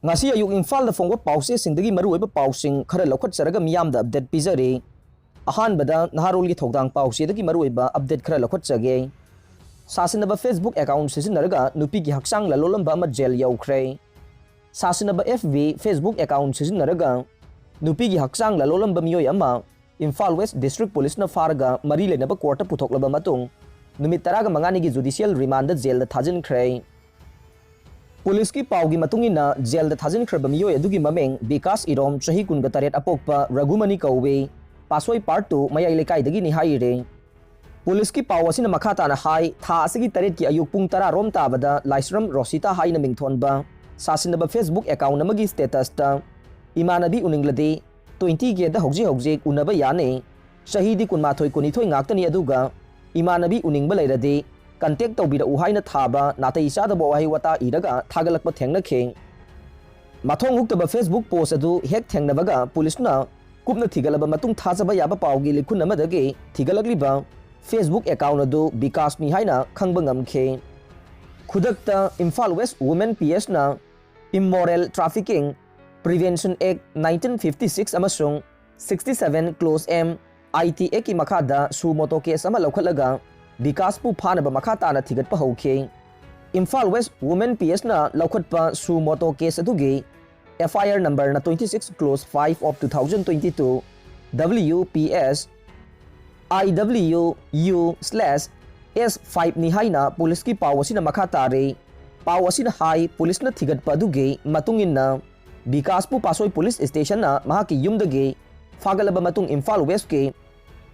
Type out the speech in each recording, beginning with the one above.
ngasi ayuk Imphal da phongwa pause singdagi maruoiba pausing khara lokhatcharaga miyamda update pizari ahanbada naharolgi thogdang pause dagi maruoiba update khara lokhatchage Sasinnaba Facebook account Sijinnaraga Nupigi Hakchang Lallolamba ama jail Youkhre Sasinnaba FB Facebook account Sijinnaraga Nupigi Hakchang Lallolamba miyoi ama Imphal West District Police na faraga mari lenaba court puthoklaba matung numit 15 gi judicial remand jail da thajinkhre Police ki paugi matungina jail da thajinkhre bamiyoi adugi mameng Vikas Irom chahi 18 apokpa Ragumani Kauwe Pasoi Part 2 mayai lekai dagi ni haire Police ki paw asina makhata na hai tha asigi taret ki ayuk pung 10 rom tabada Laisram Rosita hai na mingthonba Sasinnaba Facebook account namagi status ta imanabi uninglade 20 ge da hogje unaba yane shahidi kunmathoi kunithoi ngaktani aduga imanabi uningba leirade contact tawbira uhaina thaba natai sada bo wahi wata iraga thagalakpa thengna khe mathong huktaba Facebook post adu hek thengnabaga police na kupna thigalaba matung thajaba yaba pawgi likhun amadage thigalakliba Facebook account adu Vikas ni haina khangba ngamkhe khudakta Imphal West Women PS na Immoral Trafficking Prevention Act 1956 amasung 67 Clause M ITA ki makhada sumoto case ama lokhalaga Vikas pu phanaba makhata na thigatpa hokhe Imphal West Women PS na lokhatpa sumoto case adugi FIR number na 26 Clause 5 of 2022 WPS IWU/S5 ni haina police ki pawasi na makhatare pawasi na hai police na thigatpa adugi matungin na Vikas pu pasoi police station na mahaki yumdage fagalaba matung Imphal West ke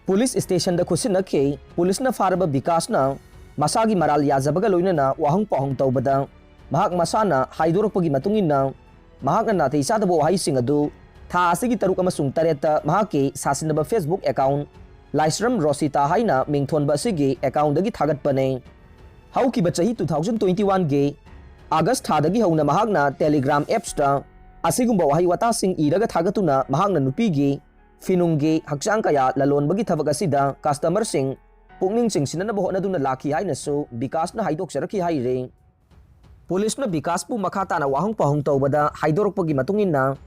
police station da khusina ke police na faraba Vikas na masagi maral yajabaga loina na wahang pahong tawbada mahak masana haidorokpagi matungin na mahak na natai sadabo hai sing adu tha asigi taruk amasung tareta mahaki Sasinnaba Facebook account Laisram Rosita haina mingthonba asigi account dagi thagatpane haukiba chahi 2021 ge August thadagi hauna mahakna Telegram apps ta asigumba wahi wata sing iraga thagatuna mahakna Nupigi Finunggi Hakchang kaya lalonbagi thabak asida customer sing pukning chingsinanaba hotnaduna lakhi haina su Vikas na haidoksarakhi haire Police na Vikas pu makhata na wahang pahong tawbada haidorokpagi matunginna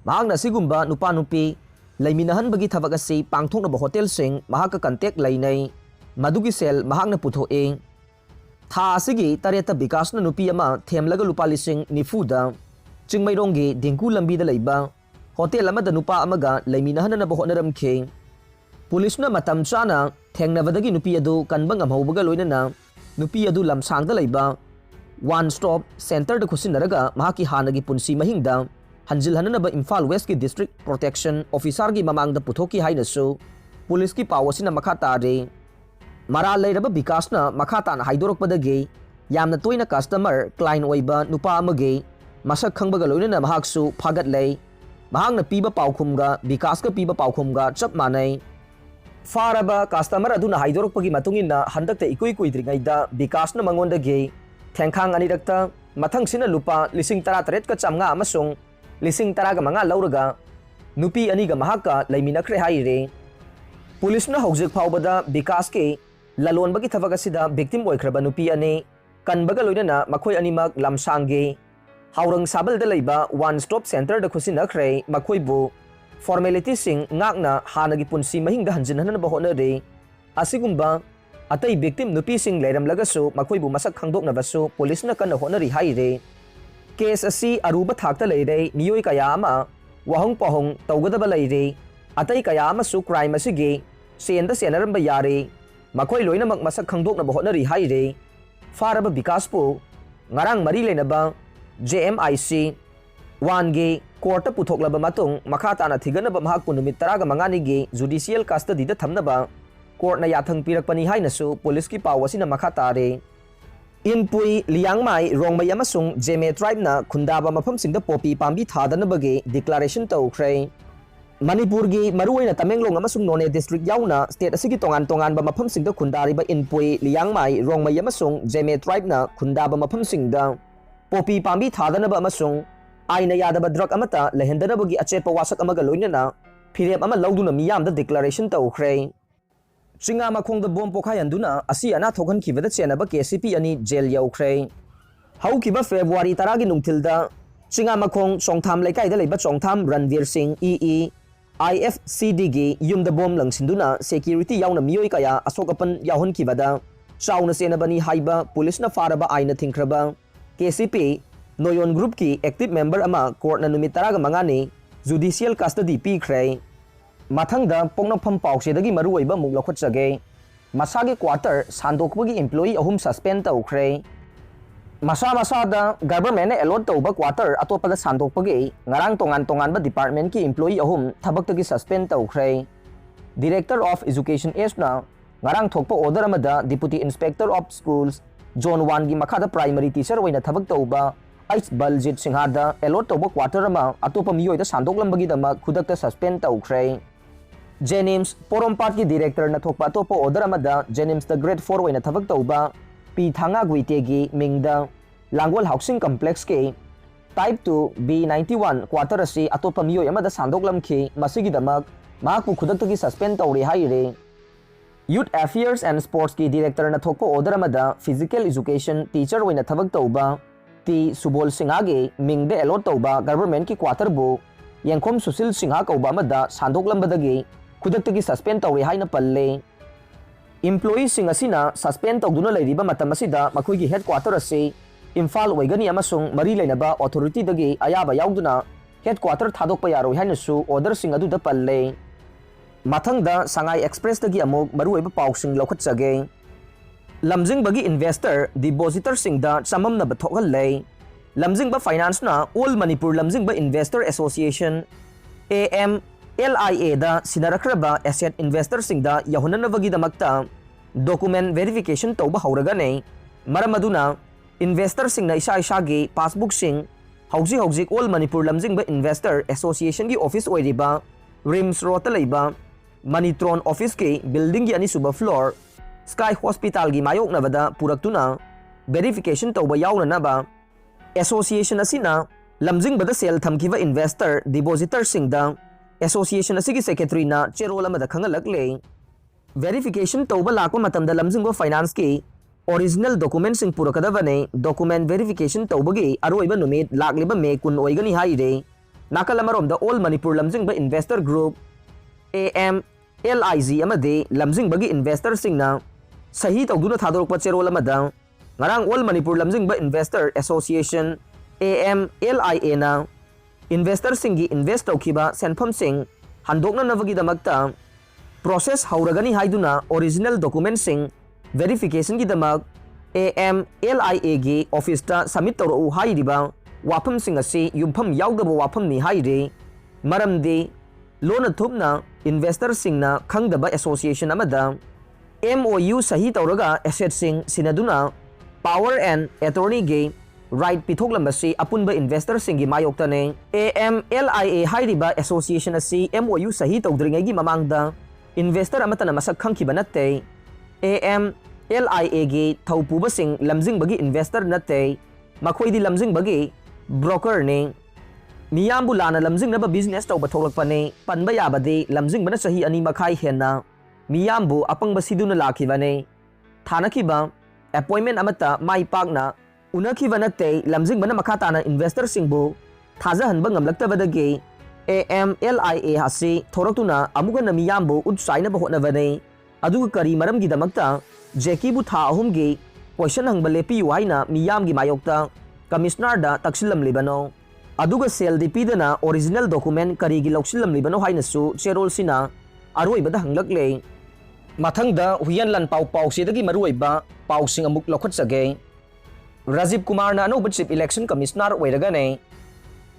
mahakna sigumba nupa nupi Laminahan bagi thabak asi pangthoknaba hotel sing mahaka contact lainai madugi sel mahakna puthoe tha asigi tareta Vikas na nupi ama themlaga lupa lising nifuda chingmaironggi dingku lambi da leiba hotel amada nupa amaga laiminahan na hotnaramkhe police na matam chana thengnabadagi nupi adu kanba ngamhaubaga loinana nupi adu lamsangda leiba one stop center da Sijinnaraga mahaki hanagi punsi mahingda Hanjil hananaba Imphal West ki District Protection Officer ki mamang da puthoki haina su police ki pawasi na makhata re mara leiraba Vikas na makhata na haidorokpadage yamna toina customer client oiba nupa amage masak khangbaga loinana mahaksu phagat lei mahangna piba paukhumga Vikas ka piba paukhumga chap manai faraba customer aduna haidorokpagi matungina handakta ikui kuidringaida Vikas na mangondage thengkhang anirakta mathangsina lupa lising 13 ka chamnga amasung lising 15 lauraga nupi aniga mahaka laiminakhre haire police na hojek phawbada Vikas ke lalonbagi thabak asida victim oikraba nupi ane kanbaga loinana makhoi animak lamsangge haurang sabal da leiba one stop center da Sijinnaraga makhoibu formality sing ngakna hanagi punsi mahingda hanjinhanana bahonare asigumba atai victim nupi sing leiramlagasu makhoibu masak khangdoknabasu police na kana honari haire case asi aruba thakta leire miyoi kaya ama wahong pahong tawgadaba leire atai kaya ama su crime asigi senda senaramba yare makhoi loinamak masak khangdoknaba hotnari haire faraba Vikas pu ngarang mari lenaba JMIC 1 ge court puthoklaba matung makhata na thiganaba mahak punumit 15 ge judicial custody da thamnaba court na yathang pirakpani haina su police ki pawasi na makhata re Inpui Liangmai Rongmai amasung Jeme tribe na khundaba mafam singda popi pambi thadanabage declaration tawkhre Manipur gi maruina Tamenglong amasung None district yauna state asigi tongan ba mafam singda khundariba Inpui Liangmai Rongmai amasung Jeme tribe na khundaba mafam singda popi pambi thadanaba amasung aina yadaba drug amata lehendanabagi achepa wasak amaga loinana phirep ama lauduna miyamda declaration tawkhre Singa makhong da bom pokhayan asi ana thokan kibada chenaba KCP ani jail Youkhre haukiba February 10 gi nungthilda Chingamakong Chongtham Laikai da leiba Chongtham Ranveer Singh EE IFCD gi yumda bom langsinduna security yauna miyoi kaya asokapan yahun kibada chauna senabani haiba police na faraba aina thingkraba KCP Noyon Group ki active member ama court na numit 15 judicial custody pikre mathangda pongnapam pauksedagi maruoiba muglakhotsage masagi quarter sandokbagi employee ahum suspend tawkhre Masa-masada government na allot tawba quarter atopada sandokpagi ngarang tongan ba department ki employee ahum thabagtagi suspend tawkhre Director of Education S na ngarang thokpa order amada Deputy Inspector of Schools Zone 1 gi makhada primary teacher oina thabag tawba H Baljit Singhada allot tawba quarter ama atopa miyoi da sandoklambagi dama khudakta suspend tawkhre Jenims Porompat ki director na thokpa atopa order amada Jenims the grade 4 oina thabag tawba P Thanga Guitegi Mingda Langwal Housing Complex ke Type 2 B91 quarter asi atopa miyoi amada sandoklam ki masigi damak mahakpu khudakta suspend tawri haire Youth Affairs and Sports ki director na thokpa order amada physical education teacher oina thabag tawba T Subol Singhage Mingde allot tawba government ki quarter bu Yangkhom Susil Singha kauba amada sandoklambadagi khudakta suspend tawri haina palle Employees sing asina suspend tawduna leiriba matam asida makhoi gi headquarter ase Imphal oigani amasung mari leinaba authority dagi ayaba yauduna headquarter thadokpa yaroi hainasu order sing adu da palle Mathangda Sangai Express dagi amuk maruoiba pausing lokhatsage Lamjing bagi investor depositor sing da chamam na bathokal lei Lamjing ba finance na All Manipur Lamjing ba Investor Association AM LIA da sinarakraba asset investor sing da yahunan bagi damakta document verification tawba hauraga ne maramaduna investor sing na isa gi passbook sing hauji All Manipur Lamjing ba Investor Association gi office oiriba Rims Road leiba Manitron office ki building gi ani suba floor Sky Hospital gi mayok na bada puraktuna verification tawba yauna na ba association asina Lamjing bada sel thamkiba investor depositor sing da Association asigi secretary na cherol amada khangalak le verification tawba lakwa matamda lamjing ba finance ki original documents sing purakadaba ne document verification tawbagi aroiba numit lakliba me kun oigani haire nakalamarom da All Manipur Lamjing ba investor group AM LIG amade lamjing bagi investor sing na sahi tawduna thadorokpa cherol amada ngarang All Manipur Lamjing ba Investor Association AM LIA na investor singi invest tawkiba senpham sing handokna navagi damakta process hauragani haiduna original document sing verification gi damak AM LIA gi office ta submit tawro hairiba wafam sing asi yumpham yaudaba wafam ni haire maramdi lona thupna investor sing na khangdaba association amada MOU sahi tawraga asset sing sinaduna power and attorney gi right pithoklambasi apunba investor singi mayokta ne AMLIA hairiba association asi MOU sahi tawdringai gi mamangda investor amatana masak khangkiba natte AMLIA gi thaupuba sing lamjing bagi investor natte makhoi di lamjing bagi broker ne miyambu lana lamjing naba business tawba tholakpa ne panba yabade lamjing bana sahi ani makhai henna miyambu apangba siduna lakhiba ne thanakiba appointment amata mai pakna Unaki vanate lamjing bana makata na investor singbu thaja hanba ngamlaktabadagi AMLIA hasi thoraktuna amuga na miyambu utsaina bahotna bane aduga kari maram gi damakta Jackie bu tha ahum gi question hangba lepi waina miyam gi mayokta commissioner da taksillam libano aduga sel dipi dana original document kari gi loksillam libano haina su cherol sina aroi bada hanglakle mathangda huyan lan pau sedagi maroi ba pau sing amuk lokhat sage Rajiv Kumar na anoba chief election commissioner oiragane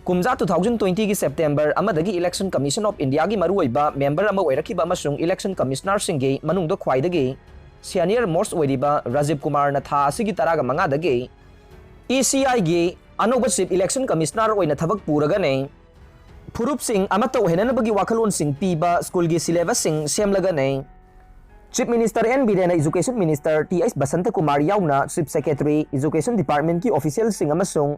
kumja 2020 gi September amadagi election commission of India gi maruoiba member ama oirakiba amasung election commissioner singi manungdo khwaidagi senior most oiriba Rajiv Kumar na tha asigi taraga manga dagi ECI gi anoba chief election commissioner oina thabak puragane Phurup sing amata ohenanabagi wakhalon sing piba school gi syllabus sing semlagane Chief Minister N. Birena Education Minister T.S. Basanta Kumar Yauna Chief Secretary Education Department ki official sing amasung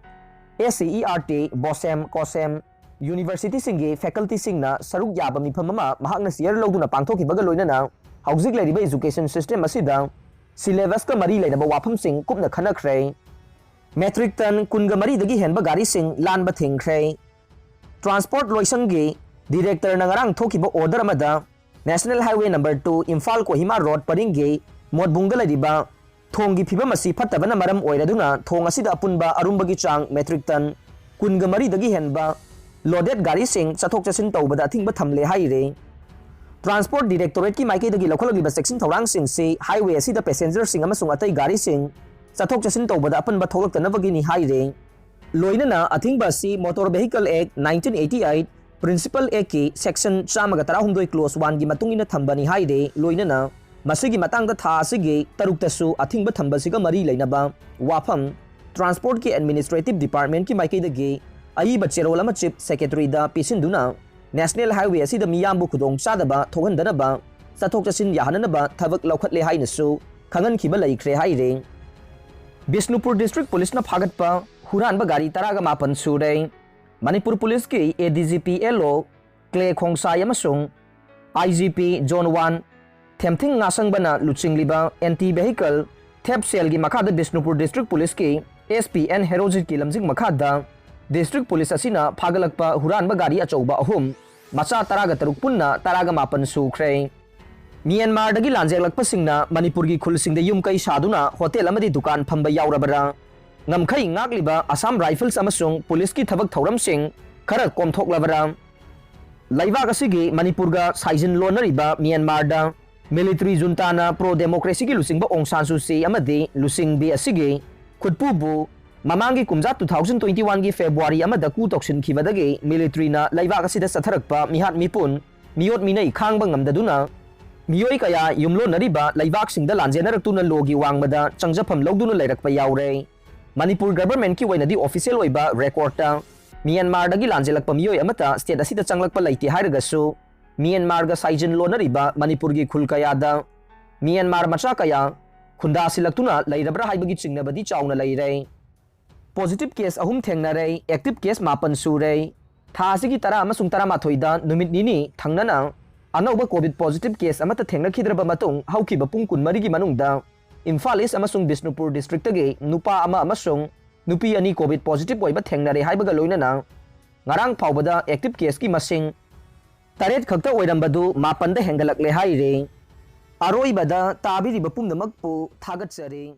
SCERT BOSEM COSEM University singi faculty sing na saruk yaba mifam ama mahakna share loduna pangthokibaga loinana haujik leiriba education system asida syllabus ka mari leinaba wafam sing kupna khanakre Metric ton kunga maridagi henba garising lanba thingkhre. Transport Loisangi Director nangarang thokiba order amada National Highway number 2 Imphal Kohima Road paringe modbungda ladiba thongi phiba masi phattabana maram oiraduna thong asida apunba arumbagi chang metric ton kunga maridagi henba loaded garising chathok chasin tawbada athingba thamle haire. Transport Directorate ki maike dagi lokholagiba section thorang sing se highway asida passenger sing amasung atai garising chathok chasin tawbada apunba tholaktanabagi ni haire. Loinana athingba si Motor Vehicle Act 1988 Principal Act ki Section 113 Clause 1 gi matungina thambani haire loinana masigi matangda tha asigi taruktasu athingba thambasiga mari leinaba wafam Transport ki Administrative Department ki maike dagi aiba cherolama Chief Secretary da pisinduna National Highway asida miyambu khudong chadaba thogandanaba chathok chasin yahananaba thabak laukhatle hainasu khangan khiba laikhre haire. Bishnupur District Police na phagatpa Huranba gari taraga mapan sure. Manipur Police ki ADGP LO Clay Khongsai amasung IGP John 1 Themthing ngasangbana luchingliba anti-vehicle theft cell gi makhada Bishnupur District Police ki SPN Herojit ki lamjing makhada District Police asina phagalakpa huranba gari achauba ahum macha taraga taruk punna taraga mapan sukhre. Myanmar dagi lanjeklakpa singna Manipur gi khulsingda yum kai saduna hotel amadi dukan phamba yaurabara. Ngamkhai ngagliba Assam Rifles amasung police ki thabak thauram sing khara komthoklabara. Laibak asigi Manipur ga saijin lonariba Myanmar da military junta na pro democracy ki lusingba Aung San Suu Kyi amadi lusing bi asigi khutpubu mamangi kumja 2021 gi February amada ku toksin khibadagi military na laibak asida satharakpa mihat mipun miyot minai khangba ngamdaduna miyoi kaya yumlo nariba laibak singda lanjenaraktuna logi wangmada changjafam logduna lairakpa yaure. Manipur government ki wainadi official oiba record ta Myanmar dagi lanjelakpa miyoi amata state asida changlakpa laiti hairagasu Myanmar ga saijin lonariba Manipur gi khul kaya da Myanmar macha kaya khunda silaktuna lairabra haibagi chingnabadi chauna laire. Positive case ahum thengnare active case mapan sure tha asigi tara amasung tara mathoida numit nini thangnana anauba covid positive case amata thengnakidraba matung haukiba pung kunmari gi manungda Imphal East amasung Bishnupur District tagi nupa ama amasung nupi ani covid positive oiba thengnare haibaga loinana ngarang phawbada active case ki masing taret khakta oirambadu mapanda hengalakle haire. Aroibada tabiriba pumnamakpu thagatsare.